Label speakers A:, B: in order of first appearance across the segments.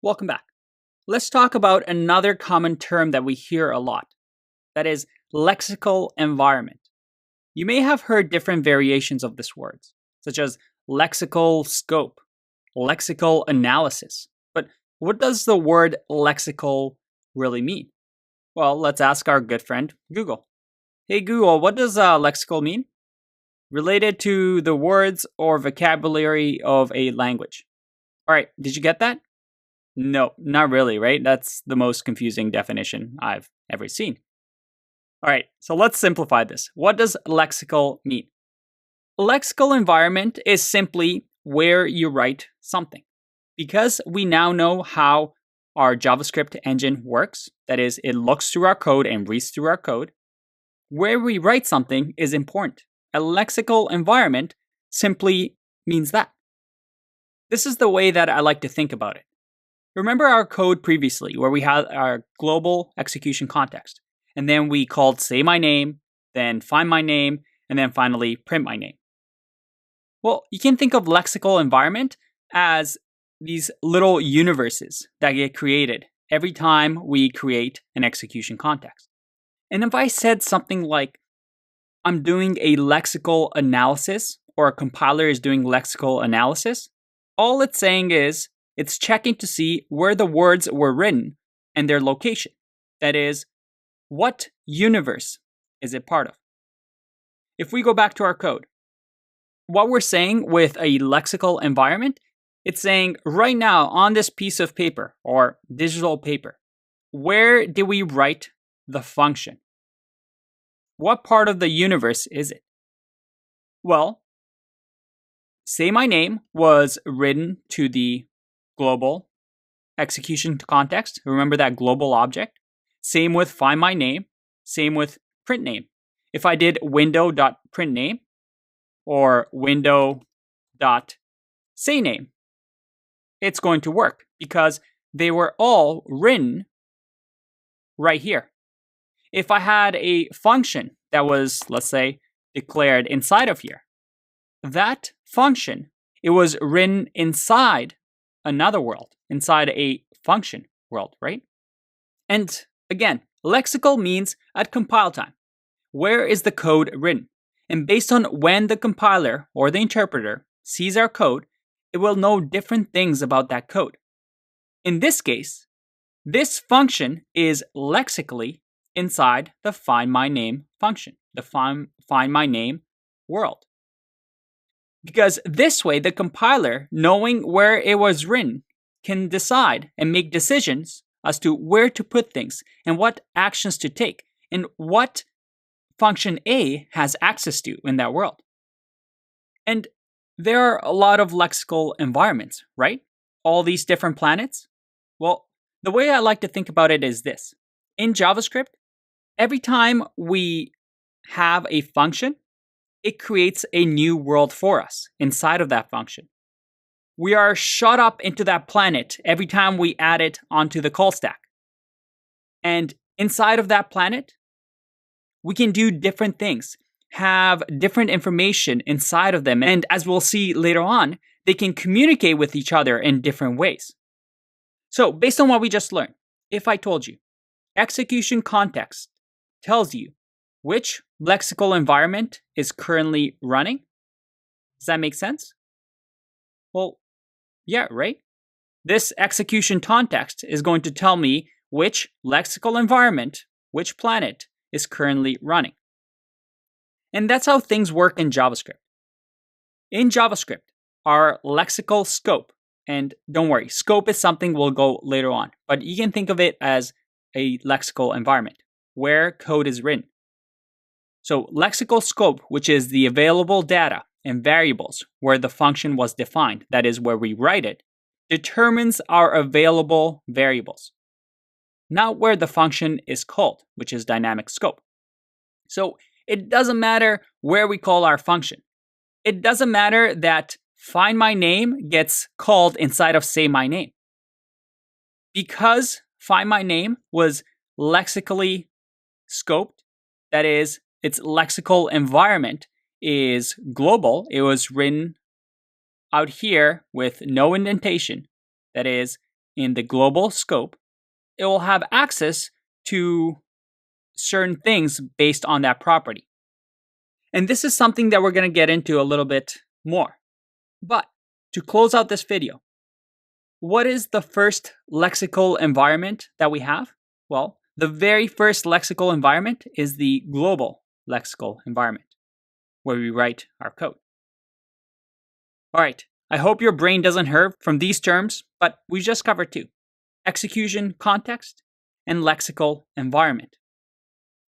A: Welcome back. Let's talk about another common term that we hear a lot. That is lexical environment. You may have heard different variations of this word, such as lexical scope, lexical analysis. But what does the word lexical really mean? Well, let's ask our good friend, Google. Hey Google, what does lexical mean? Related to the words or vocabulary of a language. All right, did you get that? No, not really, right? That's the most confusing definition I've ever seen. All right, so let's simplify this. What does lexical mean? Lexical environment is simply where you write something. Because we now know how our JavaScript engine works, that is, it looks through our code and reads through our code, where we write something is important. A lexical environment simply means that. This is the way that I like to think about it. Remember our code previously where we had our global execution context, and then we called say my name, then find my name, and then finally print my name. Well, you can think of lexical environment as these little universes that get created every time we create an execution context. And if I said something like, I'm doing a lexical analysis, or a compiler is doing lexical analysis, all it's saying is, it's checking to see where the words were written and their location. That is, what universe is it part of? If we go back to our code, what we're saying with a lexical environment, it's saying right now on this piece of paper or digital paper, where did we write the function? What part of the universe is it? Well, say my name was written to the global execution context. Remember that global object? Same with find my name. Same with print name. If I did window.printName or window.sayName, it's going to work because they were all written right here. If I had a function that was, let's say, declared inside of here, that function, it was written inside another world, inside a function world, right? And again, lexical means at compile time. Where is the code written? And based on when the compiler or the interpreter sees our code, it will know different things about that code. In this case, this function is lexically inside the find my name function, the find my name world. Because this way, the compiler, knowing where it was written, can decide and make decisions as to where to put things and what actions to take and what function A has access to in that world. And there are a lot of lexical environments, right? All these different planets. Well, the way I like to think about it is this. In JavaScript, every time we have a function, it creates a new world for us inside of that function. We are shot up into that planet every time we add it onto the call stack. And inside of that planet, we can do different things, have different information inside of them. And as we'll see later on, they can communicate with each other in different ways. So based on what we just learned, if I told you, execution context tells you which lexical environment is currently running, does that make sense? Well, yeah, right? This execution context is going to tell me which lexical environment, which planet is currently running. And that's how things work in JavaScript. In JavaScript, our lexical scope, and don't worry, scope is something we'll go later on, but you can think of it as a lexical environment where code is written. So lexical scope, which is the available data and variables where the function was defined, that is where we write it, determines our available variables. Not where the function is called, which is dynamic scope. So it doesn't matter where we call our function. It doesn't matter that find my name gets called inside of say my name. Because find my name was lexically scoped, that is, its lexical environment is global. It was written out here with no indentation. That is, in the global scope, it will have access to certain things based on that property. And this is something that we're going to get into a little bit more. But to close out this video, what is the first lexical environment that we have? Well, the very first lexical environment is the global lexical environment, where we write our code. All right, I hope your brain doesn't hurt from these terms, but we just covered two: execution context and lexical environment.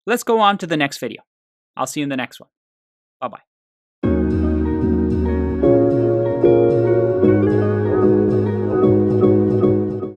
A: Let's go on to the next video. I'll see you in the next one. Bye-bye.